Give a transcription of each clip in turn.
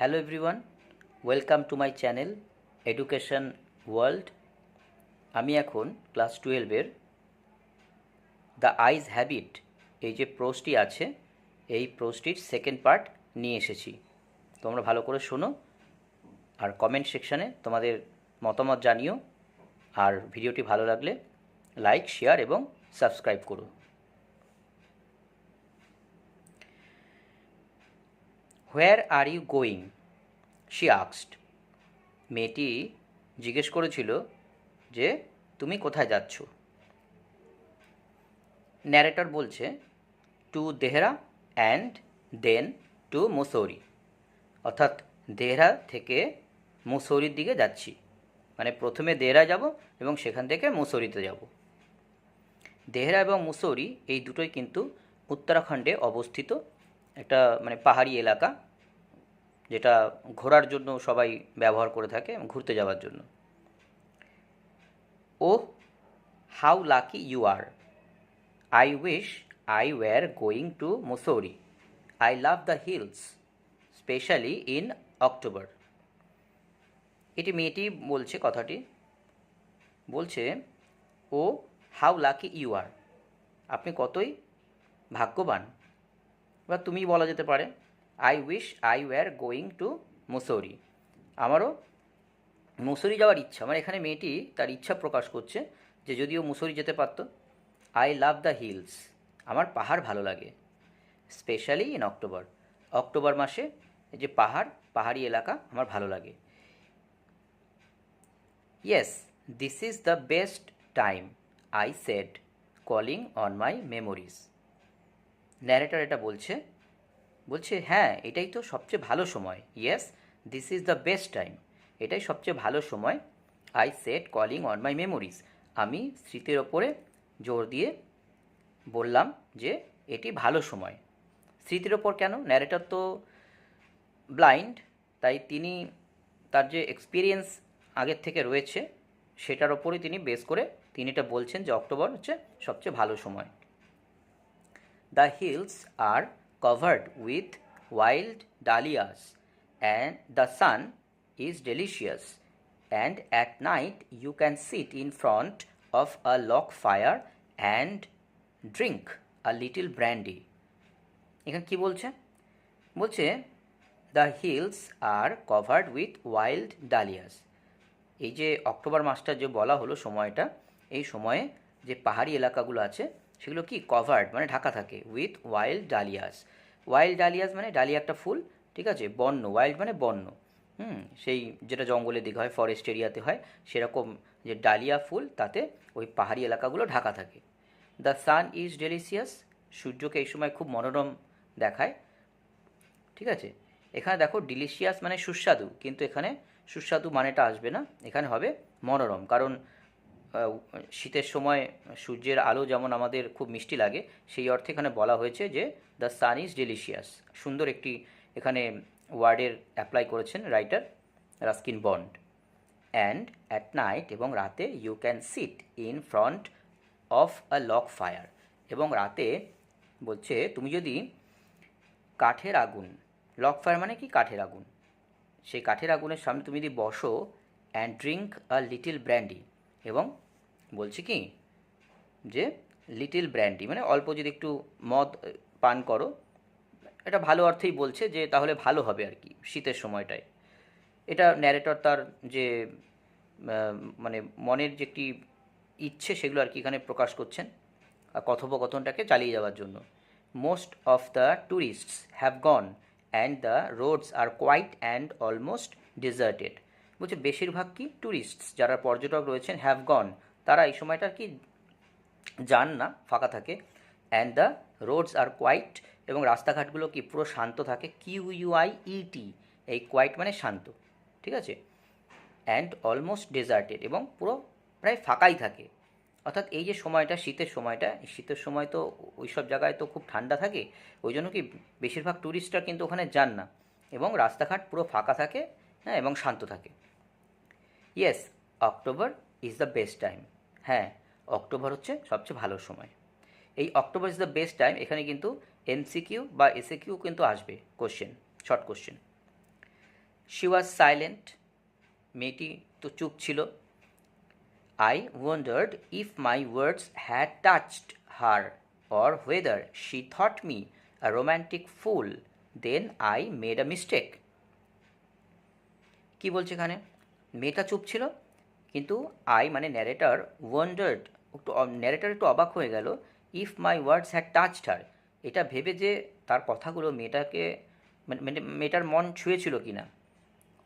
Hello everyone, welcome to my channel education world. আমি এখন class 12-এর the eyes have it এই যে প্রোজটি আছে, এই প্রোজটির সেকেন্ড পার্ট নিয়ে এসেছি। তোমরা ভালো করে শোনো আর কমেন্ট সেকশানে তোমাদের মতামত জানিও। আর ভিডিওটি ভালো লাগলে লাইক, শেয়ার এবং সাবস্ক্রাইব করো। Where are you going? She asked. মেয়েটি জিজ্ঞেস করেছিল যে তুমি কোথায় যাচ্ছ। ন্যারেটর বলছে to Dehra and then to Mussoorie, অর্থাৎ দেহরা থেকে মুসৌরির দিকে যাচ্ছি, মানে প্রথমে দেহরা যাব এবং সেখান থেকে মুসৌরিতে যাব। দেহরা এবং মুসৌরি এই দুটোই কিন্তু উত্তরাখণ্ডে অবস্থিত একটা মানে পাহাড়ি এলাকা, যেটা ঘোরার জন্য সবাই ব্যবহার করে থাকে, ঘুরতে যাওয়ার জন্য। Oh how lucky you are, I wish I were going to Mussoorie. I love the hills, especially in October. এটি মেয়েটি বলছে, কথাটি বলছে ও হাউ লাকি ইউ আর, আপনি কতই ভাগ্যবান, বা তুমি বলা যেতে পারে I wish I were going to Mussoorie, আমারও মুসৌরি যাওয়ার ইচ্ছা। মানে এখানে মেয়েটি তার ইচ্ছা প্রকাশ করছে যে যদিও মুসৌরি যেতে পারতো। আই লাভ দ্য হিলস, আমার পাহাড় ভালো লাগে। স্পেশালি ইন অক্টোবর, অক্টোবর মাসে যে পাহাড়ি এলাকা আমার ভালো লাগে। Yes, this is the best time, I said, calling on my memories. Narrator এটা বলছে হ্যাঁ, এটাই তো সবচেয়ে ভালো সময়। Yes, this is the best time, এটাই সবচেয়ে ভালো সময়। I said calling on my memories, আমি স্মৃতির ওপরে জোর দিয়ে বললাম যে এটি ভালো সময়। স্মৃতির ওপর কেন? ন্যারেটর তো ব্লাইন্ড, তাই তিনি তার যে এক্সপিরিয়েন্স আগের থেকে রয়েছে সেটার ওপরই তিনি বেস করে তিনি এটা বলছেন যে অক্টোবর হচ্ছে সবচেয়ে ভালো সময়। The hills are covered with wild dahlias and the sun is delicious and at night you can sit in front of a log fire and drink a little brandy. এখানে কী বলছে the hills are covered with wild dahlias. এই যে October মাসটা যে বলা হলো সময়টা, এই সময়ে যে পাহাড়ি এলাকাগুলো আছে সেগুলো কি কভার্ড মানে ঢাকা থাকে, with wild Dalia's. Wild Dalia's মানে ডালিয়া একটা ফুল, ঠিক আছে, বন্য, ওয়াইল্ড মানে বন্য, সেই যেটা জঙ্গলের দিকে হয়, ফরেস্ট এরিয়াতে হয়, সেরকম যে ডালিয়া ফুল, তাতে ওই পাহাড়ি এলাকাগুলো ঢাকা থাকে। দ্য সান ইজ ডেলিশিয়াস, সূর্যকে এই সময় খুব মনোরম দেখায়, ঠিক আছে। এখানে দেখো ডিলিশিয়াস মানে সুস্বাদু, কিন্তু এখানে সুস্বাদু মানেটা আসবে না, এখানে হবে মনোরম। কারণ শীতের সময় সূর্যের আলো যেমন আমাদের খুব মিষ্টি লাগে, সেই অর্থে এখানে বলা হয়েছে যে দ্য সান ইজ ডেলিশিয়াস। সুন্দর একটি এখানে ওয়ার্ডের অ্যাপ্লাই করেছেন writer Ruskin Bond. And at night, এবং রাতে, you can sit in front of a log fire, এবং রাতে বলছে তুমি যদি কাঠের আগুন, লক ফায়ার মানে কি কাঠের আগুন, সেই কাঠের আগুনের সামনে তুমি যদি বসো, and drink a little brandy, এবং বলছি কি যে লিটিল ব্র্যান্ডি মানে অল্প যদি একটু মদ পান করো, এটা ভালো অর্থেই বলছে যে তাহলে ভালো হবে আর কি শীতের সময়টায়। এটা ন্যারেটর তার যে মানে মনের যে একটি ইচ্ছে সেগুলো আর কি এখানে প্রকাশ করছেন কথোপকথনটাকে চালিয়ে যাওয়ার জন্য। Most of the tourists have gone and the roads are quiet and almost deserted. বলছে বেশিরভাগ কি ট্যুরিস্টস, যারা পর্যটক রয়েছেন, হ্যাভ গন, তারা এই সময়টা কি যান না, ফাঁকা থাকে। And the roads are quiet, এবং রাস্তাঘাটগুলো কি পুরো শান্ত থাকে। QUIET, এই কোয়াইট মানে শান্ত, ঠিক আছে। অ্যান্ড অলমোস্ট ডেজার্টেড, এবং পুরো প্রায় ফাঁকাই থাকে। অর্থাৎ এই যে সময়টা, শীতের সময়টা, শীতের সময় তো ওই সব জায়গায় তো খুব ঠান্ডা থাকে, ওই জন্য কি বেশিরভাগ ট্যুরিস্টরা কিন্তু ওখানে যান না, এবং রাস্তাঘাট পুরো ফাঁকা থাকে, হ্যাঁ, এবং শান্ত থাকে। Yes, October is the best time, হ্যাঁ, অক্টোবর হচ্ছে সবচেয়ে ভালো সময়। এই October is the best time, এখানে কিন্তু MCQ বা SAQ কিন্তু আসবে question, short question. She was silent, মেয়েটি তো চুপ ছিল। I wandered if my words had touched her or whether she thought me a romantic fool, then I made a mistake. কি বলছে এখানে? মেয়েটা চুপ ছিল, কিন্তু আই মানে ন্যারেটর ওয়ান্ডার্ড, একটু ন্যারেটর একটু অবাক হয়ে গেল, if my words had touched her, এটা ভেবে যে তার কথাগুলো মেয়েটাকে মানে মেয়েটার মন ছুঁয়েছিল কি না।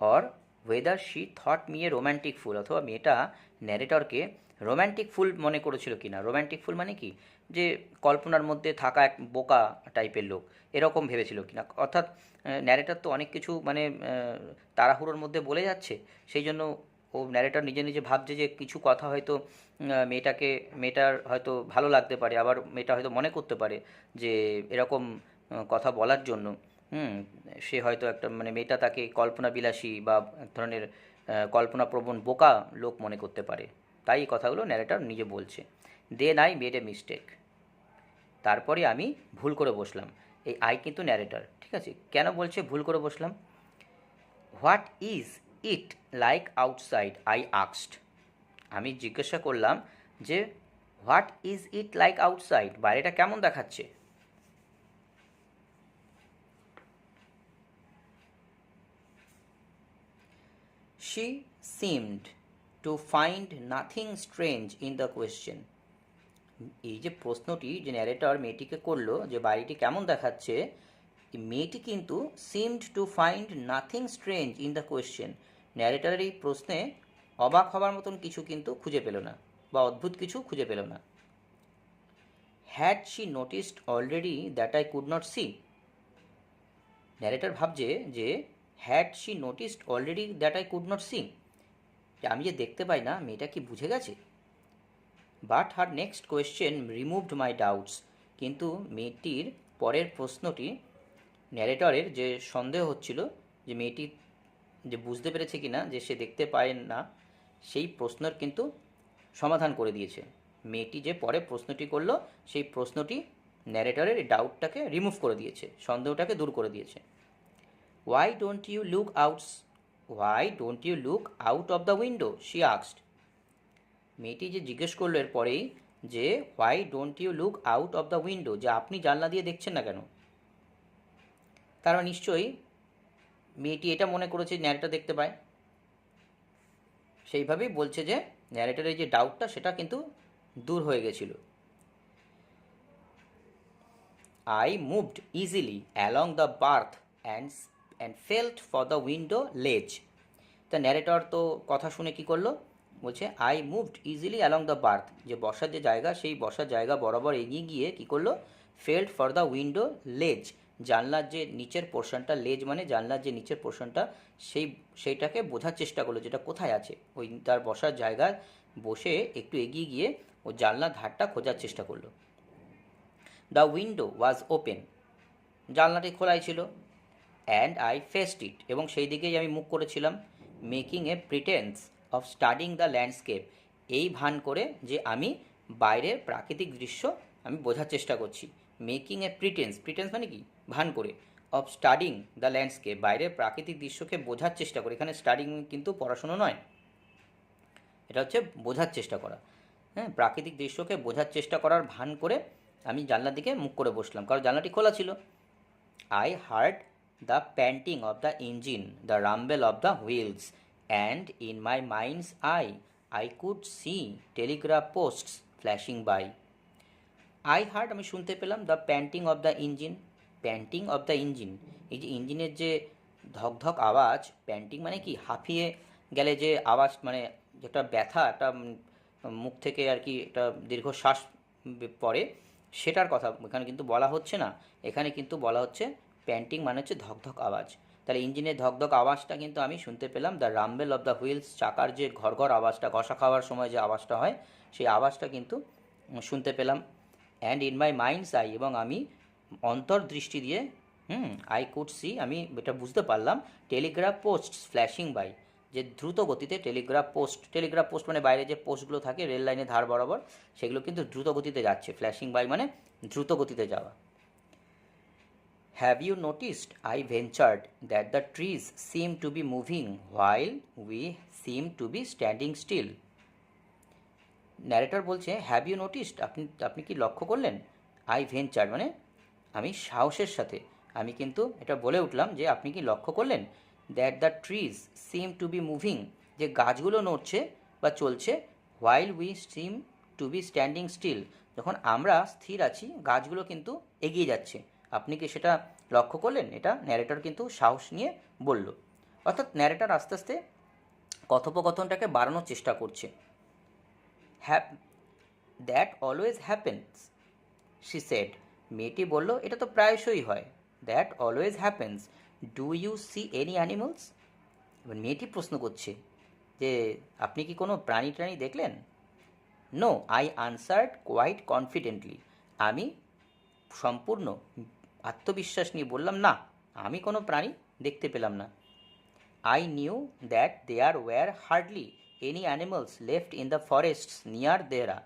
Or whether she thought me a romantic fool, অথবা মেয়েটা ন্যারেটরকে রোম্যান্টিক ফুল মনে করেছিল কি না। রোম্যান্টিক ফুল মানে কি, যে কল্পনার মধ্যে থাকা এক বোকা টাইপের লোক, এরকম ভেবেছিল কি না। অর্থাৎ ন্যারেটর তো অনেক কিছু মানে তাড়াহুড়োর মধ্যে বলে যাচ্ছে, সেই জন্য ও ন্যারেটর নিজে নিজে ভাবছে যে কিছু কথা হয়তো মেয়েটার হয়তো ভালো লাগতে পারে, আবার মেয়েটা হয়তো মনে করতে পারে যে এরকম কথা বলার জন্য হুম সে হয়তো একটা মানে মেয়েটা তাকে কল্পনাবিলাসী বা এক ধরনের কল্পনাপ্রবণ বোকা লোক মনে করতে পারে, তাই এই কথাগুলো ন্যারেটর নিজে বলছে। Then I made a mistake, তারপরে আমি ভুল করে বসলাম। এই আই কিন্তু ন্যারেটর, ঠিক আছে। কেন বলছে ভুল করে বসলাম? What is it like outside I আক্সড, আমি জিজ্ঞাসা করলাম যে what is it like outside, বাইরেটা কেমন দেখাচ্ছে। She seemed to find nothing strange in the question. এই যে প্রশ্নটি যে ন্যারেটর মেয়েটিকে করলো যে বাড়িটি কেমন দেখাচ্ছে, মেয়েটি কিন্তু seemed to find nothing strange in the question, ন্যারেটরের এই প্রশ্নে অবাক হবার মতন কিছু কিন্তু খুঁজে পেল না, বা অদ্ভুত কিছু খুঁজে পেল না। Had she noticed already that I could not see, narrator ভাবছে যে had she noticed already that I could not see, যে আমি যে দেখতে পাই না, মেয়েটা কি বুঝে গেছে। But her next question removed my doubts, কিন্তু মেয়েটির পরের প্রশ্নটি ন্যারেটরের যে সন্দেহ হচ্ছিল যে মেয়েটি যে বুঝতে পেরেছে কি না যে সে দেখতে পায় না, সেই প্রশ্নের কিন্তু সমাধান করে দিয়েছে। মেয়েটি যে পরে প্রশ্নটি করলো, সেই প্রশ্নটি ন্যারেটরের ডাউটটাকে রিমুভ করে দিয়েছে, সন্দেহটাকে দূর করে দিয়েছে। Why don't you look out, why don't you look out of the window, she asked, মেয়েটি যে জিজ্ঞেস করলো এরপরেই যে why don't you look out of the window, যে আপনি জানলা দিয়ে দেখছেন না কেন। তারা নিশ্চয়ই মেয়েটি এটা মনে করেছে ন্যারেটর দেখতে পায়, সেইভাবেই বলছে যে ন্যারেটরের যে ডাউটটা সেটা কিন্তু দূর হয়ে গেছিল। I moved easily along the birth and felt for the window লেজ, তা ন্যারেটর তো কথা শুনে কি করলো, বলছে I moved easily along the birth, যে বসার যে জায়গা সেই বসার জায়গা বরাবর এগিয়ে গিয়ে কি করলো, ফেল্ট ফর দ্য উইন্ডো লেজ, জানলার যে নিচের পোর্শনটা, লেজ মানে জানলার যে নিচের পোর্শনটা, সেইটাকে বোঝার চেষ্টা করলো যেটা কোথায় আছে, ওই তার বসার জায়গায় বসে একটু এগিয়ে গিয়ে ও জানলার ধারটা খোঁজার চেষ্টা করলো। দ্য উইন্ডো ওয়াজ ওপেন, জানলাটি খোলাই ছিল। অ্যান্ড আই ফেসড ইট, এবং সেই দিকেই আমি মুখ করেছিলাম। Making A pretence of studying the landscape, এই ভান করে যে আমি বাইরের প্রাকৃতিক দৃশ্য আমি বোঝার চেষ্টা করছি। মেকিং এ প্রিটেন্স, প্রিটেন্স মানে কি, ভান করে, অফ স্টাডিং দ্য ল্যান্ডস্কেপ, বাইরের প্রাকৃতিক দৃশ্যকে বোঝার চেষ্টা করে। এখানে স্টাডিং কিন্তু পড়াশুনো নয়, এটা হচ্ছে বোঝার চেষ্টা করা। হ্যাঁ, প্রাকৃতিক দৃশ্যকে বোঝার চেষ্টা করার ভান করে আমি জানলার দিকে মুখ করে বসলাম, কারণ জানলাটি খোলা ছিল। I heard the panting of the engine, the rumble of the wheels, and in my mind's eye I could see telegraph posts flashing by. I heard, আমি শুনতে পেলাম, the painting of the engine, painting of the engine, এই যে ইঞ্জিনের যে ধকধক আওয়াজ, painting মানে কি, হাঁফিয়ে গেলে যে আওয়াজ, মানে যেটা ব্যথা, একটা মুখ থেকে আর কি একটা দীর্ঘশ্বাস পড়ে, সেটার কথা এখানে কিন্তু বলা হচ্ছে না। এখানে কিন্তু বলা হচ্ছে প্যান্টিং মানে হচ্ছে ধকধক আওয়াজ। তাহলে ইঞ্জিনের ধকধক আওয়াজটা কিন্তু আমি শুনতে পেলাম। দ্য রাম্বেল অফ দ্য হুইলস, চাকার যে ঘর ঘর আওয়াজটা, ঘষা খাওয়ার সময় যে আওয়াজটা হয়, সেই আওয়াজটা কিন্তু শুনতে পেলাম। And in my minds I, এবং আমি অন্তর্দৃষ্টি দিয়ে আই কুড সি, আমি এটা বুঝতে পারলাম, টেলিগ্রাফ পোস্ট ফ্ল্যাশিং বাই, যে দ্রুত গতিতে টেলিগ্রাফ পোস্ট, টেলিগ্রাফ পোস্ট মানে বাইরে যে পোস্টগুলো থাকে রেল লাইনের ধার বরাবর, সেগুলো কিন্তু দ্রুত গতিতে যাচ্ছে। ফ্ল্যাশিং বাই মানে দ্রুত গতিতে যাওয়া। Have you noticed, I ventured, that the trees seem to be moving while we seem to be standing still. Narrator বলছে হ্যাভ ইউ নোটিসড, আপনি আপনি কি লক্ষ্য করলেন? আই ভেঞ্চার মানে আমি সাহসের সাথে আমি কিন্তু এটা বলে উঠলাম যে আপনি কি লক্ষ্য করলেন that the trees seem to be moving, যে গাছগুলো নড়ছে বা চলছে, while we seem to be standing still, যখন আমরা স্থির আছি গাছগুলো কিন্তু এগিয়ে যাচ্ছে। আপনি কি সেটা লক্ষ্য করলেন? এটা ন্যারেটর কিন্তু সাহস নিয়ে বলল। অর্থাৎ ন্যারেটর আস্তে আস্তে কথোপকথনটাকে বাড়ানোর চেষ্টা করছে। Hap that always happens, she said. মেয়েটি বলল এটা তো প্রায়শই হয়। That always happens, do you see any animals? এবার মেয়েটি প্রশ্ন করছে যে আপনি কি কোনো প্রাণী টাণী দেখলেন? No, I answered quite confidently. আমি সম্পূর্ণ আত্মবিশ্বাস নিয়ে বললাম না, আমি কোনো প্রাণী দেখতে পেলাম না। I knew that there were hardly any animals left in the forests near Dehra.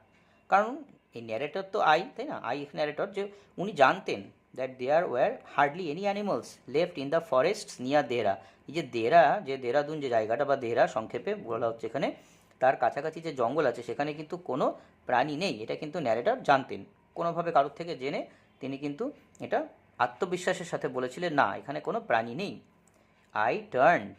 কারণ এই ন্যারেটর তো আই, তাই না? আই ন্যারেটর, যে উনি জানতেন that there were hardly any animals left in the forests near Dehra. এই যে দেহরা, যে দেহরাদুন যে জায়গাটা বা দেহরা সংক্ষেপে বলা হচ্ছে এখানে, তার কাছাকাছি যে জঙ্গল আছে সেখানে কিন্তু কোনো প্রাণী নেই, এটা কিন্তু ন্যারেটর জানতেন। কোনোভাবে কারোর থেকে জেনে তিনি কিন্তু এটা আত্মবিশ্বাসের সাথে বলেছিলেন না, এখানে কোনো প্রাণী নেই। I turned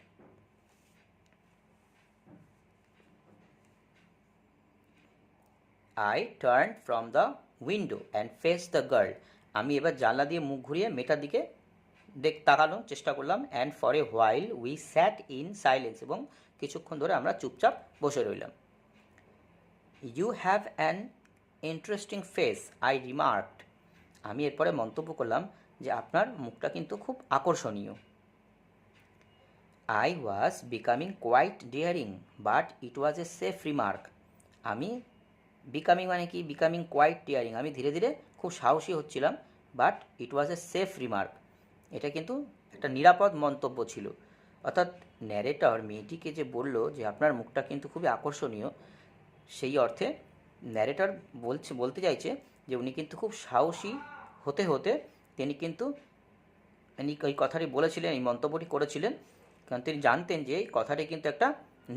I turn from the window and face the girl. আমি এবার জানলা দিয়ে মুখ ঘুরিয়ে মেয়েটার দিকে তাকানোর চেষ্টা করলাম। And for a while we sat in silence, এবং কিছুক্ষণ ধরে আমরা চুপচাপ বসে রইলাম। You have an interesting face, I remarked. আমি এরপরে মন্তব্য করলাম যে আপনার মুখটা কিন্তু খুব আকর্ষণীয়। I was becoming quite daring, but it was a safe remark. আমি বিকামিং মানে কি? বিকামিং কোয়াইট ডেয়ারিং, আমি ধীরে ধীরে খুব সাহসী হচ্ছিলাম। But it was a safe remark, এটা কিন্তু একটা নিরাপদ মন্তব্য ছিল। অর্থাৎ ন্যারেটর মেয়েটিকে যে বলল যে আপনার মুখটা কিন্তু খুবই আকর্ষণীয়, সেই অর্থে ন্যারেটর বলতে চাইছে যে উনি কিন্তু খুব সাহসী হতে হতে তিনি কিন্তু এই কথাটি বলেছিলেন, এই মন্তব্যটি করেছিলেন, কারণ তিনি জানতেন যে এই কথাটি কিন্তু একটা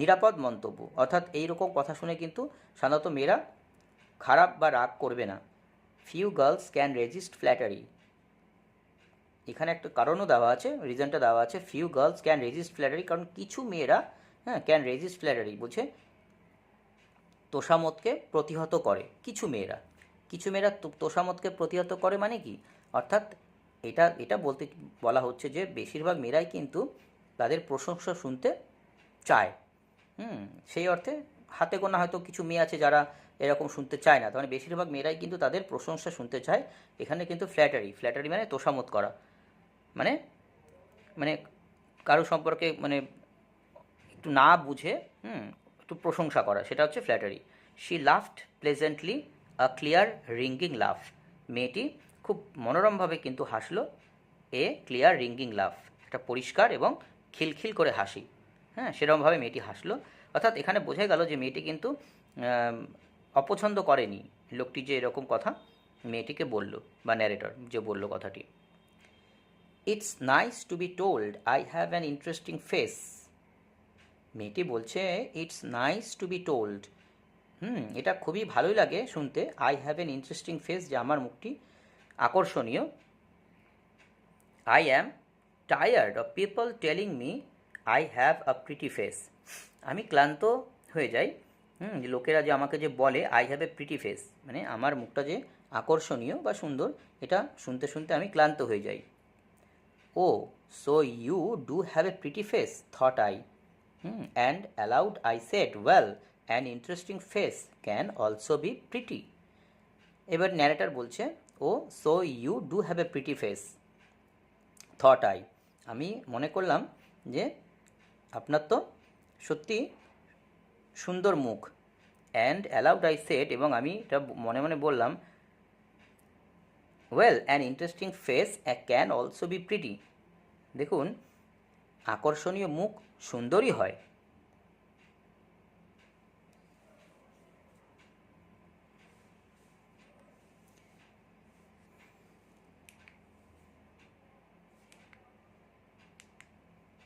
নিরাপদ মন্তব্য। অর্থাৎ এইরকম কথা শুনে কিন্তু সাধারণত মেয়েরা খারাপ বা রাগ করবে না। Few girls can resist flattery, এখানে একটা কারণও দেওয়া আছে, রিজনটা দেওয়া আছে। Few girls can resist flattery, কারণ কিছু মেয়েরা, হ্যাঁ, ক্যান রেজিস্ট ফ্ল্যাটারি বলছে তোষামতকে প্রতিহত করে। কিছু মেয়েরা তোষামতকে প্রতিহত করে মানে কি? অর্থাৎ এটা এটা বলতে বলা হচ্ছে যে বেশিরভাগ মেয়েরাই কিন্তু তাদের প্রশংসা শুনতে চায়। সেই অর্থে হাতে গোনা হয়তো কিছু মেয়ে আছে যারা এরকম শুনতে চায় না, তার মানে বেশিরভাগ মেয়েরাই কিন্তু তাদের প্রশংসা শুনতে চায়। এখানে কিন্তু ফ্ল্যাটারি মানে তোষামত করা, মানে মানে কারো সম্পর্কে মানে একটু না বুঝে একটু প্রশংসা করা, সেটা হচ্ছে flattery. She laughed pleasantly, a clear ringing লাফ। মেয়েটি খুব মনোরমভাবে কিন্তু হাসলো। এ ক্লিয়ার রিঙ্গিং লাফ, একটা পরিষ্কার এবং খিলখিল করে হাসি। হ্যাঁ, সেরকমভাবে মেয়েটি হাসলো। অর্থাৎ এখানে বোঝা গেল যে মেয়েটি কিন্তু অপছন্দ করেনি লোকটি যে এরকম কথা মেয়েটিকে বলল, বা ন্যারেটর যে বলল কথাটি। It's nice to be told I have an interesting face. মেয়েটি বলছে it's nice to be told, এটা খুবই ভালোই লাগে শুনতে, I have an interesting face, যে আমার মুখটি আকর্ষণীয়। I am tired of people telling me I have a pretty face. আমি ক্লান্ত হয়ে যাই যে লোকেরা যে আমাকে যে বলে I have a pretty face, মানে আমার মুখটা যে আকর্ষণীয় বা সুন্দর, এটা শুনতে শুনতে আমি ক্লান্ত হয়ে যাই। Oh so you do have a pretty face, thought I, and aloud I said, well an interesting face can also be pretty. এবার ন্যারেটার বলছে oh so you do have a pretty face, thought I, আমি মনে করলাম যে আপনার তো সত্যি সুন্দর মুখ। অ্যান্ড অ্যালাউড আই সেড, এবং আমি এটা মনে মনে বললাম, well an interesting face can also be pretty. দেখুন, আকর্ষণীয় মুখ সুন্দরই হয়,